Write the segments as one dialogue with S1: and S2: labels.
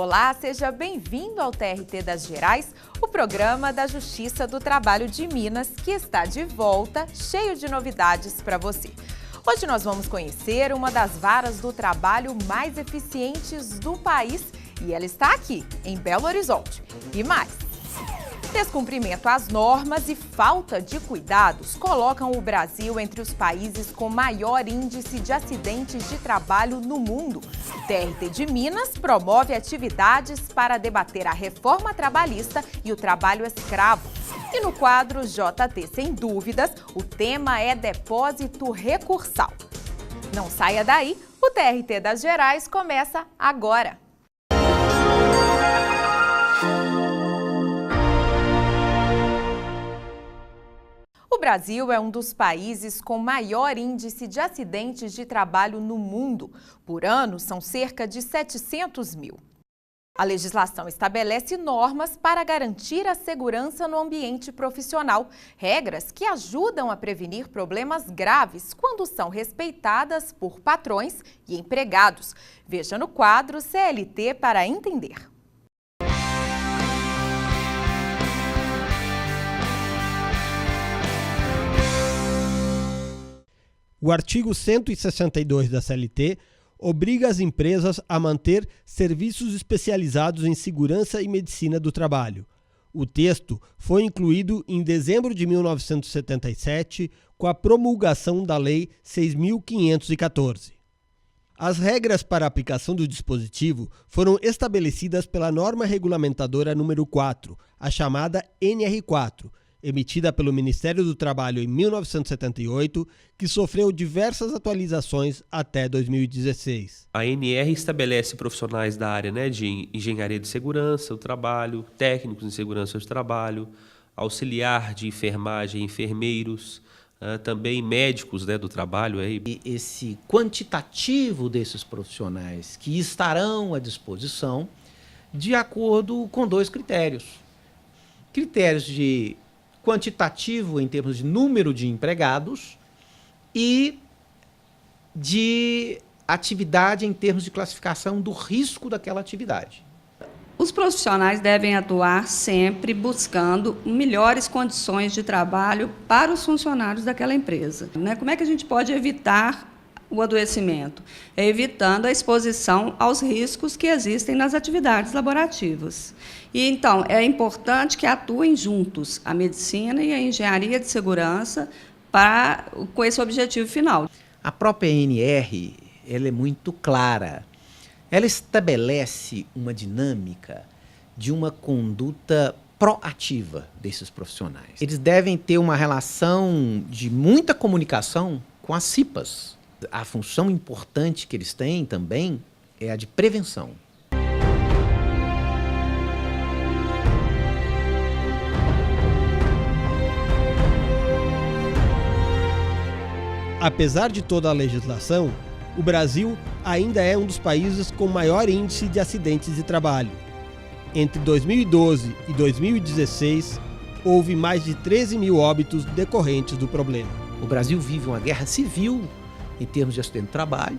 S1: Olá, seja bem-vindo ao TRT das Gerais, o programa da Justiça do Trabalho de Minas, que está de volta, cheio de novidades para você. Hoje nós vamos conhecer uma das varas do trabalho mais eficientes do país e ela está aqui, em Belo Horizonte. E mais, descumprimento às normas e falta de cuidados colocam o Brasil entre os países com maior índice de acidentes de trabalho no mundo. O TRT de Minas promove atividades para debater a reforma trabalhista e o trabalho escravo. E no quadro JT Sem Dúvidas, o tema é depósito recursal. Não saia daí, o TRT das Gerais começa agora. O Brasil é um dos países com maior índice de acidentes de trabalho no mundo. Por ano, são cerca de 700 mil. A legislação estabelece normas para garantir a segurança no ambiente profissional, regras que ajudam a prevenir problemas graves quando são respeitadas por patrões e empregados. Veja no quadro CLT para entender.
S2: O artigo 162 da CLT obriga as empresas a manter serviços especializados em segurança e medicina do trabalho. O texto foi incluído em dezembro de 1977 com a promulgação da Lei 6.514. As regras para a aplicação do dispositivo foram estabelecidas pela norma regulamentadora número 4, a chamada NR4, emitida pelo Ministério do Trabalho em 1978, que sofreu diversas atualizações até 2016.
S3: A ANR estabelece profissionais da área de engenharia de segurança do trabalho, técnicos em segurança do trabalho, auxiliar de enfermagem, enfermeiros, também médicos do trabalho.
S4: E esse quantitativo desses profissionais que estarão à disposição de acordo com dois critérios. Critérios de quantitativo em termos de número de empregados e de atividade em termos de classificação do risco daquela atividade.
S5: Os profissionais devem atuar sempre buscando melhores condições de trabalho para os funcionários daquela empresa. Como é que a gente pode evitar o adoecimento? É evitando a exposição aos riscos que existem nas atividades laborativas. E, então, é importante que atuem juntos a medicina e a engenharia de segurança com esse objetivo final.
S4: A própria ANR ela é muito clara. Ela estabelece uma dinâmica de uma conduta proativa desses profissionais. Eles devem ter uma relação de muita comunicação com as CIPAs. A função importante que eles têm também é a de prevenção.
S2: Apesar de toda a legislação, o Brasil ainda é um dos países com maior índice de acidentes de trabalho. Entre 2012 e 2016, houve mais de 13 mil óbitos decorrentes do problema.
S4: O Brasil vive uma guerra civil em termos de acidente de trabalho.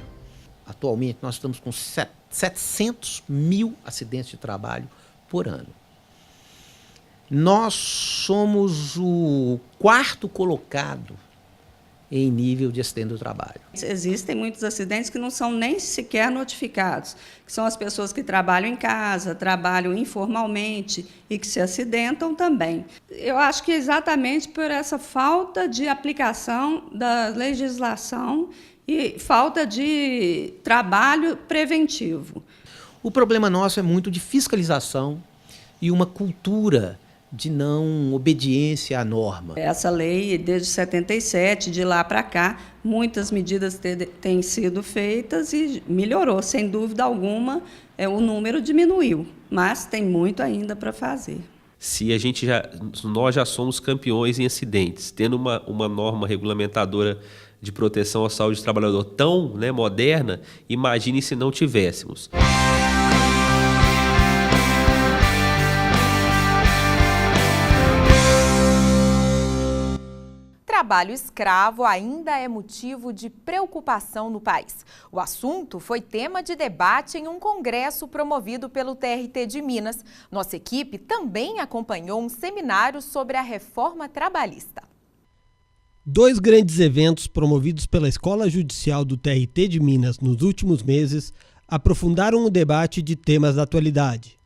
S4: Atualmente, nós estamos com 700 mil acidentes de trabalho por ano. Nós somos o quarto colocado em nível de acidente do trabalho.
S5: Existem muitos acidentes que não são nem sequer notificados, que são as pessoas que trabalham em casa, trabalham informalmente e que se acidentam também. Eu acho que exatamente por essa falta de aplicação da legislação e falta de trabalho preventivo.
S4: O problema nosso é muito de fiscalização e uma cultura de não obediência à norma.
S5: Essa lei, desde 77, de lá para cá, muitas medidas têm sido feitas e melhorou, sem dúvida alguma, o número diminuiu, mas tem muito ainda para fazer.
S3: Se nós já somos campeões em acidentes, tendo uma norma regulamentadora de proteção à saúde do trabalhador tão moderna, imagine se não tivéssemos.
S1: trabalho escravo ainda é motivo de preocupação no país. O assunto foi tema de debate em um congresso promovido pelo TRT de Minas. Nossa equipe também acompanhou um seminário sobre a reforma trabalhista.
S2: 2 grandes eventos promovidos pela Escola Judicial do TRT de Minas nos últimos meses aprofundaram o debate de temas da atualidade.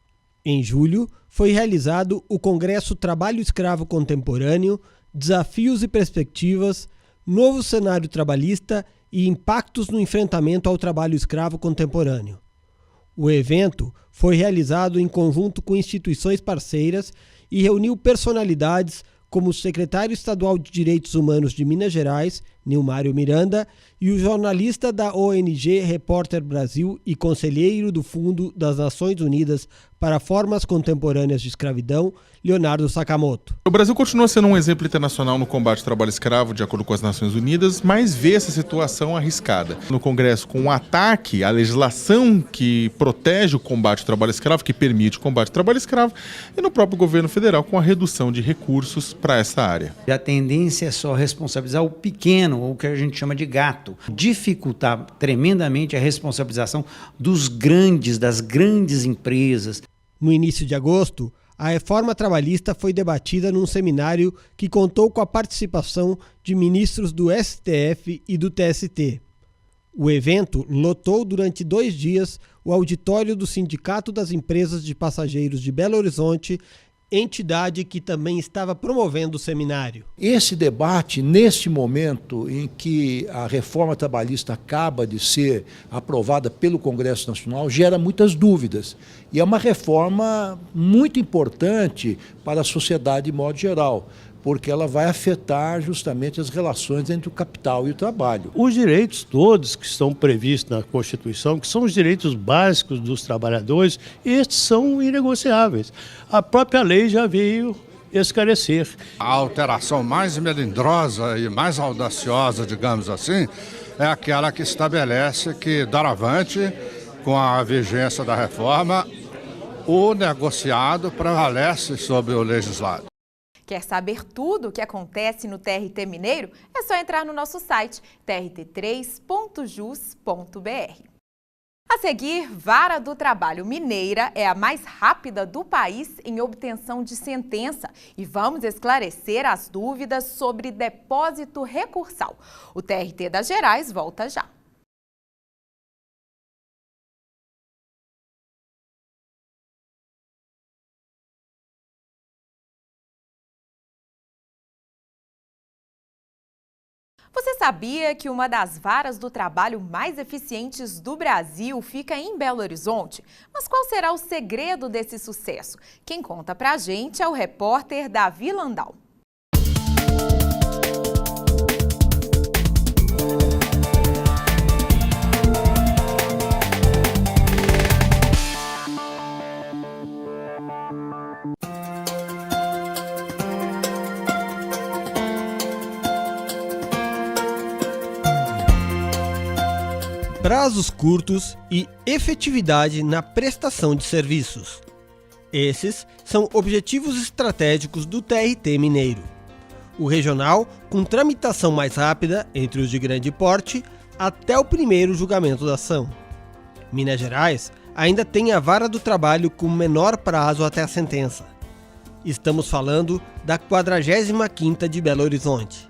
S2: Em julho, foi realizado o Congresso Trabalho Escravo Contemporâneo, Desafios e Perspectivas, Novo Cenário Trabalhista e Impactos no Enfrentamento ao Trabalho Escravo Contemporâneo. O evento foi realizado em conjunto com instituições parceiras e reuniu personalidades como o secretário estadual de Direitos Humanos de Minas Gerais, Nilmário Miranda, e o jornalista da ONG Repórter Brasil e conselheiro do Fundo das Nações Unidas para Formas Contemporâneas de Escravidão, Leonardo Sakamoto.
S6: O Brasil continua sendo um exemplo internacional no combate ao trabalho escravo, de acordo com as Nações Unidas, mas vê essa situação arriscada. No Congresso, com um ataque à legislação que protege o combate ao trabalho escravo, que permite o combate ao trabalho escravo, e no próprio governo federal, com a redução de recursos para essa área.
S7: A tendência é só responsabilizar o pequeno, ou o que a gente chama de gato. Dificultar tremendamente a responsabilização dos grandes, das grandes empresas.
S2: No início de agosto, a reforma trabalhista foi debatida num seminário que contou com a participação de ministros do STF e do TST. O evento lotou durante 2 dias o auditório do Sindicato das Empresas de Passageiros de Belo Horizonte, entidade que também estava promovendo o seminário.
S8: Esse debate, neste momento em que a reforma trabalhista acaba de ser aprovada pelo Congresso Nacional, gera muitas dúvidas. E é uma reforma muito importante para a sociedade de modo geral, porque ela vai afetar justamente as relações entre o capital e o trabalho.
S9: Os direitos todos que estão previstos na Constituição, que são os direitos básicos dos trabalhadores, estes são inegociáveis. A própria lei já veio esclarecer.
S10: A alteração mais melindrosa e mais audaciosa, digamos assim, é aquela que estabelece que, doravante, com a vigência da reforma, o negociado prevalece sobre o legislado.
S1: Quer saber tudo o que acontece no TRT Mineiro? É só entrar no nosso site trt3.jus.br. A seguir, Vara do Trabalho Mineira é a mais rápida do país em obtenção de sentença e vamos esclarecer as dúvidas sobre depósito recursal. O TRT das Gerais volta já. Você sabia que uma das varas do trabalho mais eficientes do Brasil fica em Belo Horizonte? Mas qual será o segredo desse sucesso? Quem conta pra gente é o repórter Davi Landau.
S2: Prazos curtos e efetividade na prestação de serviços. Esses são objetivos estratégicos do TRT Mineiro. O regional, com tramitação mais rápida entre os de grande porte, até o primeiro julgamento da ação. Minas Gerais ainda tem a Vara do Trabalho com menor prazo até a sentença. Estamos falando da 45ª de Belo Horizonte.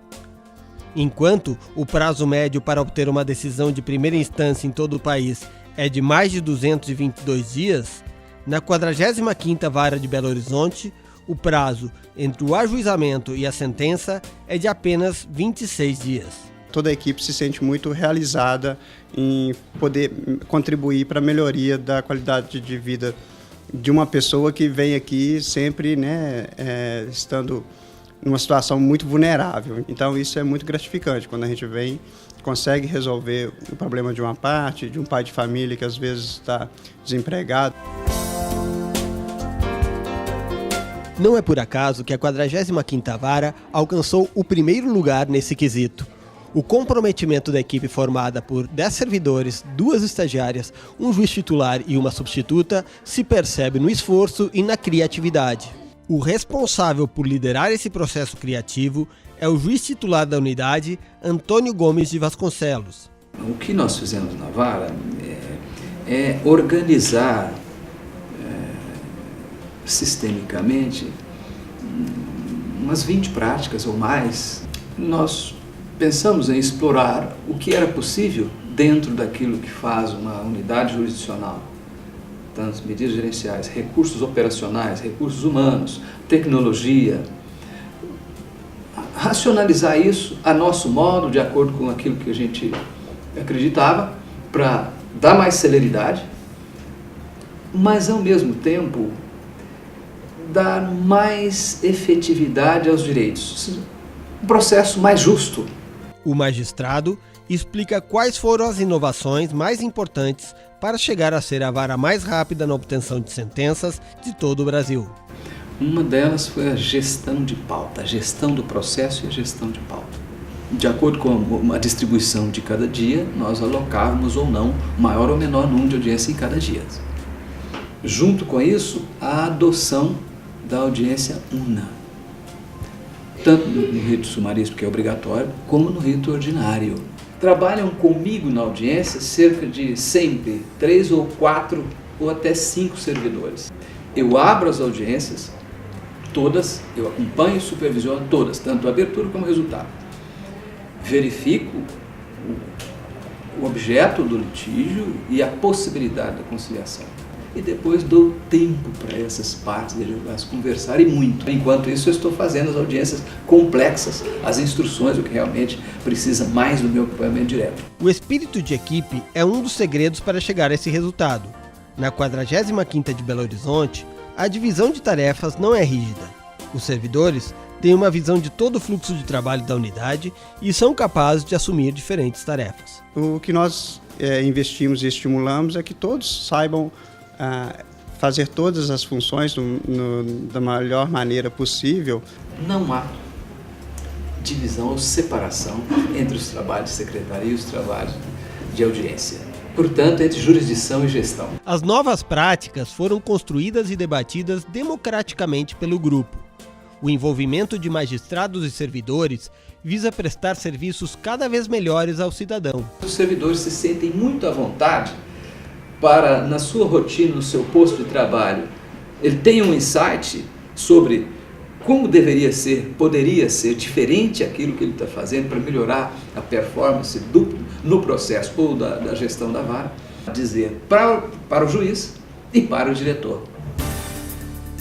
S2: Enquanto o prazo médio para obter uma decisão de primeira instância em todo o país é de mais de 222 dias, na 45ª Vara de Belo Horizonte, o prazo entre o ajuizamento e a sentença é de apenas 26 dias.
S11: Toda a equipe se sente muito realizada em poder contribuir para a melhoria da qualidade de vida de uma pessoa que vem aqui sempre, estando numa situação muito vulnerável. Então isso é muito gratificante quando a gente vem, consegue resolver o problema de uma parte, de um pai de família que às vezes está desempregado.
S2: Não é por acaso que a 45ª Vara alcançou o primeiro lugar nesse quesito. O comprometimento da equipe formada por 10 servidores, 2 estagiárias, um juiz titular e uma substituta se percebe no esforço e na criatividade. O responsável por liderar esse processo criativo é o juiz titular da unidade, Antônio Gomes de Vasconcelos.
S12: O que nós fizemos na vara é organizar sistemicamente umas 20 práticas ou mais. Nós pensamos em explorar o que era possível dentro daquilo que faz uma unidade jurisdicional. Tanto medidas gerenciais, recursos operacionais, recursos humanos, tecnologia. Racionalizar isso a nosso modo, de acordo com aquilo que a gente acreditava, para dar mais celeridade, mas ao mesmo tempo dar mais efetividade aos direitos. Um processo mais justo.
S2: O magistrado explica quais foram as inovações mais importantes para chegar a ser a vara mais rápida na obtenção de sentenças de todo o Brasil.
S12: Uma delas foi a gestão de pauta, a gestão do processo e a gestão de pauta. De acordo com a distribuição de cada dia, nós alocávamos ou não maior ou menor número de audiência em cada dia. Junto com isso, a adoção da audiência una, tanto no rito sumarístico, que é obrigatório, como no rito ordinário. Trabalham comigo na audiência cerca de sempre 3 ou 4 ou até 5 servidores. Eu abro as audiências todas, eu acompanho e supervisiono todas, tanto a abertura como o resultado. Verifico o objeto do litígio e a possibilidade da conciliação. E depois dou tempo para essas partes elas conversarem muito. Enquanto isso, eu estou fazendo as audiências complexas, as instruções, o que realmente precisa mais do meu acompanhamento direto.
S2: O espírito de equipe é um dos segredos para chegar a esse resultado. Na 45ª de Belo Horizonte, a divisão de tarefas não é rígida. Os servidores têm uma visão de todo o fluxo de trabalho da unidade e são capazes de assumir diferentes tarefas.
S11: O que nós investimos e estimulamos é que todos saibam fazer todas as funções da melhor maneira possível.
S12: Não há divisão ou separação entre os trabalhos de secretaria e os trabalhos de audiência. Portanto, entre jurisdição e gestão.
S2: As novas práticas foram construídas e debatidas democraticamente pelo grupo. O envolvimento de magistrados e servidores visa prestar serviços cada vez melhores ao cidadão.
S12: Os servidores se sentem muito à vontade para, na sua rotina, no seu posto de trabalho, ele tem um insight sobre como poderia ser diferente aquilo que ele está fazendo para melhorar a performance no processo ou da gestão da vara, dizer para o juiz e para o diretor.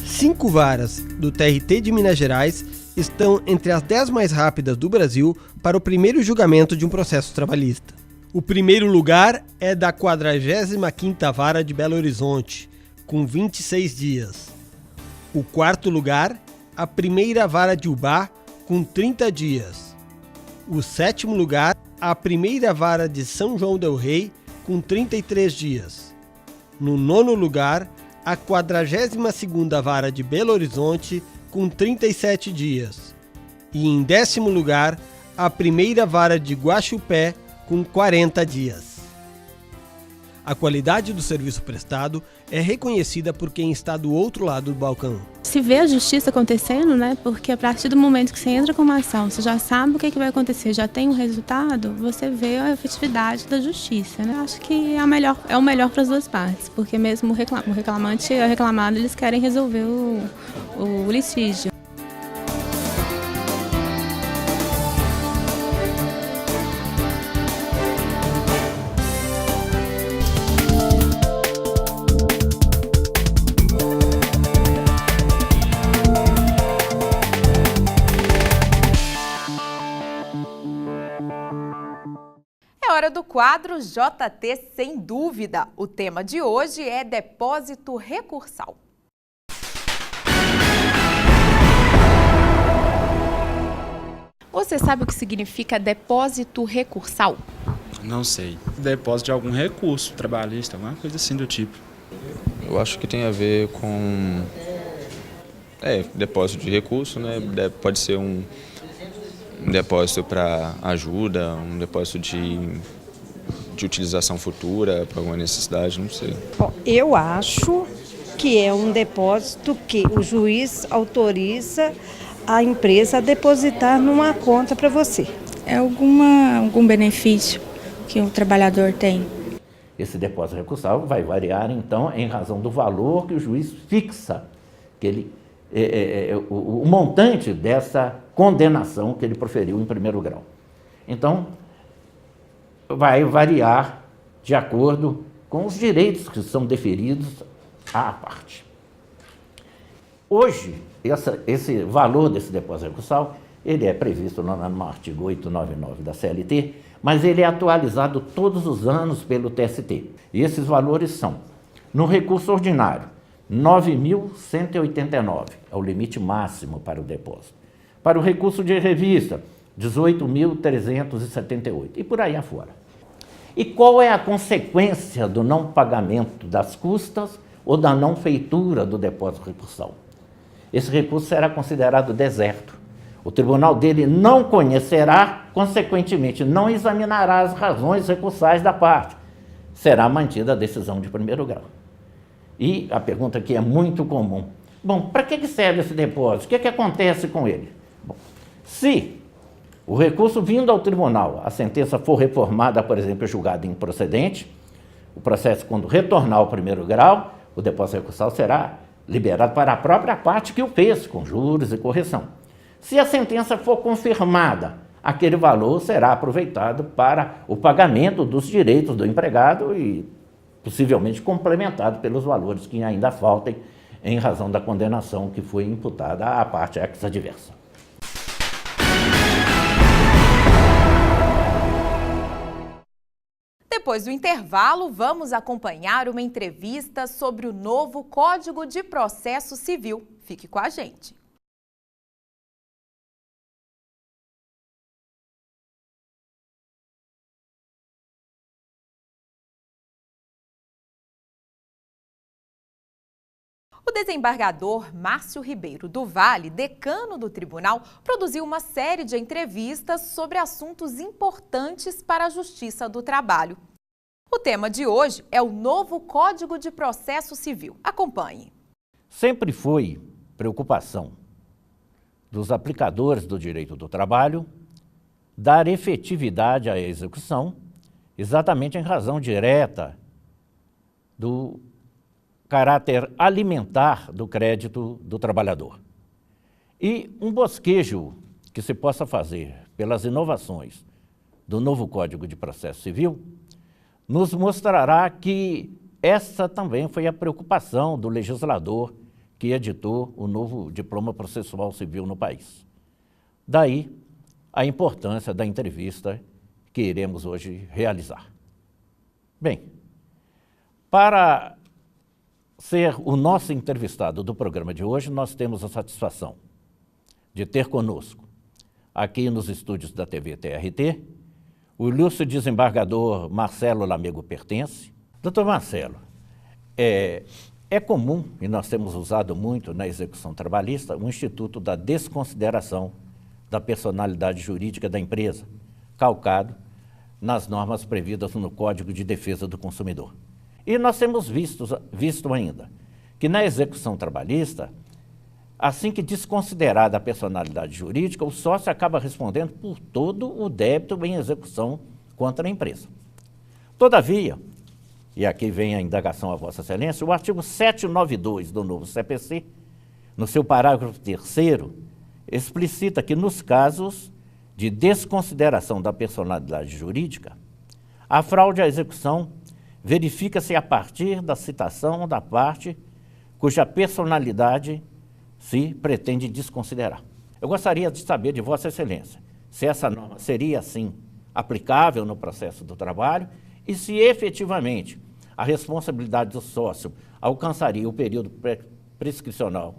S2: 5 varas do TRT de Minas Gerais estão entre as 10 mais rápidas do Brasil para o primeiro julgamento de um processo trabalhista. O primeiro lugar é da 45ª Vara de Belo Horizonte, com 26 dias. O quarto lugar, a primeira Vara de Ubá, com 30 dias. O 7º lugar, a primeira Vara de São João del Rei, com 33 dias. No 9º lugar, a 42ª Vara de Belo Horizonte, com 37 dias. E em 10º lugar, a primeira Vara de Guaxupé, com 40 dias. A qualidade do serviço prestado é reconhecida por quem está do outro lado do balcão.
S13: Se vê a justiça acontecendo, né? Porque a partir do momento que você entra com uma ação, você já sabe o que vai acontecer, já tem um resultado, você vê a efetividade da justiça, né? Acho que é o melhor para as duas partes, porque mesmo o reclamante e o reclamado, eles querem resolver o litígio.
S1: É hora do quadro JT Sem Dúvida. O tema de hoje é depósito recursal. Você sabe o que significa depósito recursal?
S14: Não sei. Depósito de algum recurso trabalhista, alguma coisa assim do tipo.
S15: Eu acho que tem a ver com depósito de recurso, né? Pode ser um depósito para ajuda, um depósito de utilização futura para alguma necessidade, não sei.
S16: Bom, eu acho que é um depósito que o juiz autoriza a empresa a depositar numa conta para você.
S13: É algum benefício que o trabalhador tem?
S17: Esse depósito recursal vai variar, então, em razão do valor que o juiz fixa, que ele, o montante dessa condenação que ele proferiu em primeiro grau. Então, vai variar de acordo com os direitos que são deferidos à parte. Hoje, esse valor desse depósito recursal, ele é previsto no artigo 899 da CLT, mas ele é atualizado todos os anos pelo TST. E esses valores são, no recurso ordinário, R$ 9.189, é o limite máximo para o depósito. Para o recurso de revista, R$ 18.378, e por aí afora. E qual é a consequência do não pagamento das custas ou da não feitura do depósito recursal? Esse recurso será considerado deserto. O tribunal dele não conhecerá, consequentemente, não examinará as razões recursais da parte. Será mantida a decisão de primeiro grau. E a pergunta aqui é muito comum. Bom, para que serve esse depósito? O que acontece com ele? Bom, se o recurso vindo ao tribunal, a sentença for reformada, por exemplo, julgada improcedente, o processo, quando retornar ao primeiro grau, o depósito recursal será liberado para a própria parte que o fez, com juros e correção. Se a sentença for confirmada, aquele valor será aproveitado para o pagamento dos direitos do empregado e possivelmente complementado pelos valores que ainda faltem em razão da condenação que foi imputada à parte ex-adversa.
S1: Depois do intervalo, vamos acompanhar uma entrevista sobre o novo Código de Processo Civil. Fique com a gente. O desembargador Márcio Ribeiro do Vale, decano do tribunal, produziu uma série de entrevistas sobre assuntos importantes para a Justiça do Trabalho. O tema de hoje é o novo Código de Processo Civil. Acompanhe.
S17: Sempre foi preocupação dos aplicadores do direito do trabalho dar efetividade à execução, exatamente em razão direta do caráter alimentar do crédito do trabalhador. E um bosquejo que se possa fazer pelas inovações do novo Código de Processo Civil nos mostrará que essa também foi a preocupação do legislador que editou o novo Diploma Processual Civil no país. Daí a importância da entrevista que iremos hoje realizar. Bem, para ser o nosso entrevistado do programa de hoje, nós temos a satisfação de ter conosco, aqui nos estúdios da TV TRT, o ilustre desembargador Marcelo Lamego Pertence. Doutor Marcelo, é comum, e nós temos usado muito na execução trabalhista, o Instituto da Desconsideração da Personalidade Jurídica da Empresa, calcado nas normas previstas no Código de Defesa do Consumidor. E nós temos visto ainda que na execução trabalhista, assim que desconsiderada a personalidade jurídica, o sócio acaba respondendo por todo o débito em execução contra a empresa. Todavia, e aqui vem a indagação a Vossa Excelência, o artigo 792 do novo CPC, no seu parágrafo 3º, explicita que nos casos de desconsideração da personalidade jurídica, a fraude à execução verifica-se a partir da citação da parte cuja personalidade se pretende desconsiderar. Eu gostaria de saber de Vossa Excelência se essa norma seria, assim, aplicável no processo do trabalho e se efetivamente a responsabilidade do sócio alcançaria o período prescricional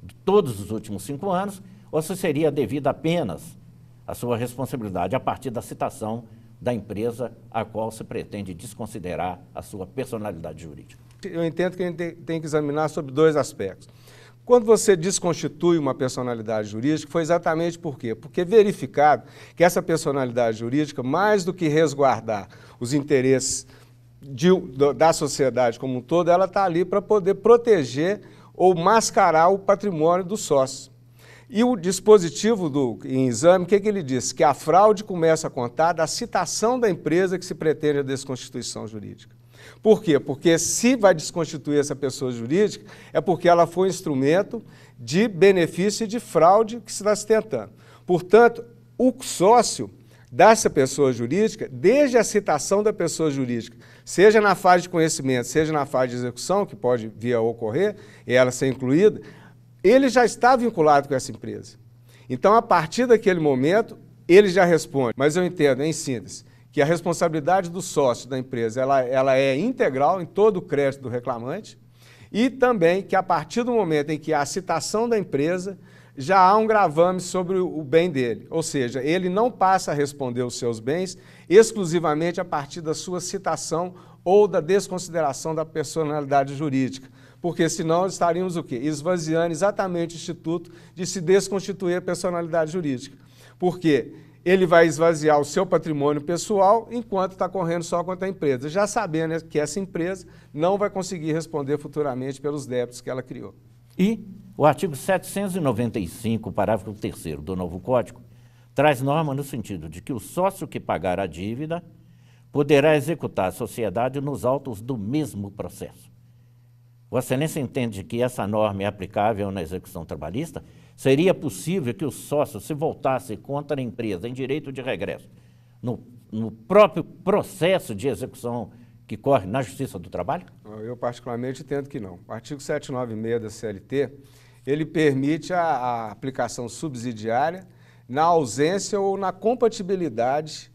S17: de todos os últimos 5 anos ou se seria devida apenas a sua responsabilidade a partir da citação da empresa a qual se pretende desconsiderar a sua personalidade jurídica.
S18: Eu entendo que a gente tem que examinar sobre 2 aspectos. Quando você desconstitui uma personalidade jurídica, foi exatamente por quê? Porque é verificado que essa personalidade jurídica, mais do que resguardar os interesses da sociedade como um todo, ela está ali para poder proteger ou mascarar o patrimônio do sócio. E o dispositivo em exame, o que ele diz? Que a fraude começa a contar da citação da empresa que se pretende a desconstituição jurídica. Por quê? Porque se vai desconstituir essa pessoa jurídica, é porque ela foi instrumento de benefício e de fraude que se está se tentando. Portanto, o sócio dessa pessoa jurídica, desde a citação da pessoa jurídica, seja na fase de conhecimento, seja na fase de execução, que pode vir a ocorrer, e ela ser incluída, ele já está vinculado com essa empresa. Então, a partir daquele momento, ele já responde. Mas eu entendo, em síntese, que a responsabilidade do sócio da empresa ela é integral em todo o crédito do reclamante e também que, a partir do momento em que há a citação da empresa, já há um gravame sobre o bem dele. Ou seja, ele não passa a responder os seus bens exclusivamente a partir da sua citação ou da desconsideração da personalidade jurídica. Porque senão estaríamos o quê? Esvaziando exatamente o Instituto de se desconstituir a personalidade jurídica. Porque ele vai esvaziar o seu patrimônio pessoal enquanto está correndo só contra a empresa, já sabendo que essa empresa não vai conseguir responder futuramente pelos débitos que ela criou.
S17: E o artigo 795, parágrafo 3º do novo Código, traz norma no sentido de que o sócio que pagar a dívida poderá executar a sociedade nos autos do mesmo processo. Vossa Excelência entende que essa norma é aplicável na execução trabalhista? Seria possível que o sócio se voltasse contra a empresa em direito de regresso no próprio processo de execução que corre na Justiça do Trabalho?
S18: Eu particularmente entendo que não. O artigo 796 da CLT, ele permite a aplicação subsidiária na ausência ou na compatibilidade,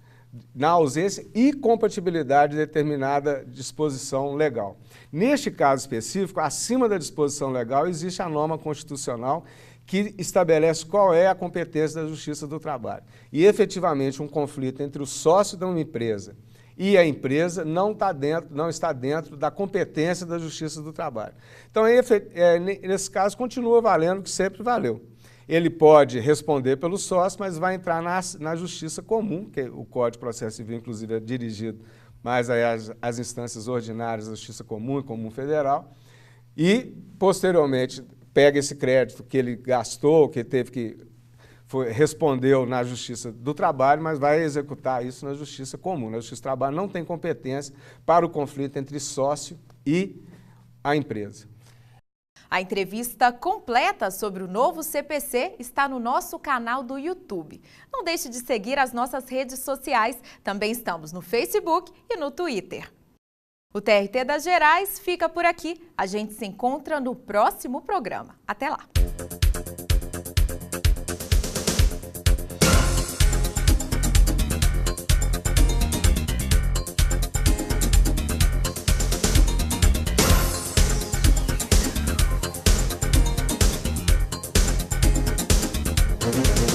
S18: na ausência e compatibilidade de determinada disposição legal. Neste caso específico, acima da disposição legal, existe a norma constitucional que estabelece qual é a competência da Justiça do Trabalho. E, efetivamente, um conflito entre o sócio de uma empresa e a empresa não está dentro da competência da Justiça do Trabalho. Então, nesse caso, continua valendo o que sempre valeu. Ele pode responder pelo sócio, mas vai entrar na Justiça Comum, que o Código de Processo Civil, inclusive, é dirigido mais às instâncias ordinárias da Justiça Comum e Comum Federal, e, posteriormente, pega esse crédito que ele gastou, que respondeu na Justiça do Trabalho, mas vai executar isso na Justiça Comum. Na Justiça do Trabalho não tem competência para o conflito entre sócio e a empresa.
S1: A entrevista completa sobre o novo CPC está no nosso canal do YouTube. Não deixe de seguir as nossas redes sociais. Também estamos no Facebook e no Twitter. O TRT das Gerais fica por aqui. A gente se encontra no próximo programa. Até lá!
S19: Thank you.